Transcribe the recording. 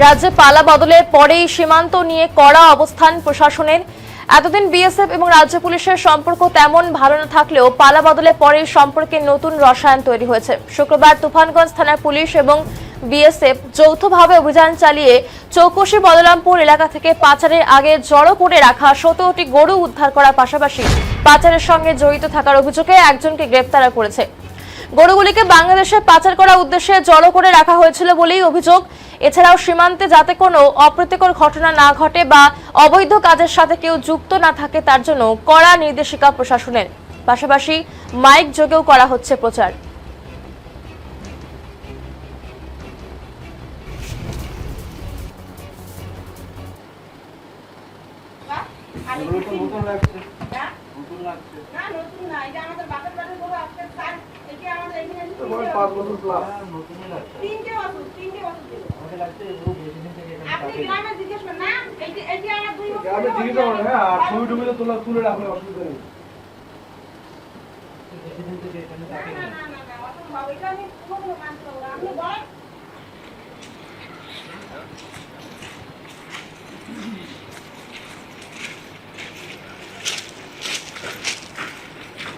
রাজ্যে পালা বদলের পরেই সীমান্ত নিয়ে কড়া অবস্থান প্রশাসনের। এতদিন বিএসএফ এবং রাজ্য পুলিশের সম্পর্ক তেমন ভালো না থাকলেও পালা বদলের পরেই সম্পর্কে নতুন রসায়ন তৈরি হয়েছে। শুক্রবার তুফানগঞ্জ থানার পুলিশ এবং বিএসএফ যৌথভাবে অভিযান চালিয়ে চৌকশি বদলামপুর এলাকা থেকে পাচারের আগে জড়ো করে রাখা 17টি গরু উদ্ধার করার পাশাপাশি পাচারের সঙ্গে জড়িত থাকার অভিযোগে একজনকে গ্রেপ্তার করেছে। গরুগুলিকে বাংলাদেশে পাচার করার উদ্দেশ্যে জড়ো করে রাখা হয়েছিল বলেই অভিযোগ। এছাড়াও সীমান্তে যাতে কোনো অপ্রীতিকর ঘটনা না ঘটে বা অবৈধ কাজের সাথে কেউ যুক্ত না থাকে তার জন্য কড়া নির্দেশিকা প্রশাসনের। পাশাপাশি মাইক যোগেও করা হচ্ছে প্রচার। তুলে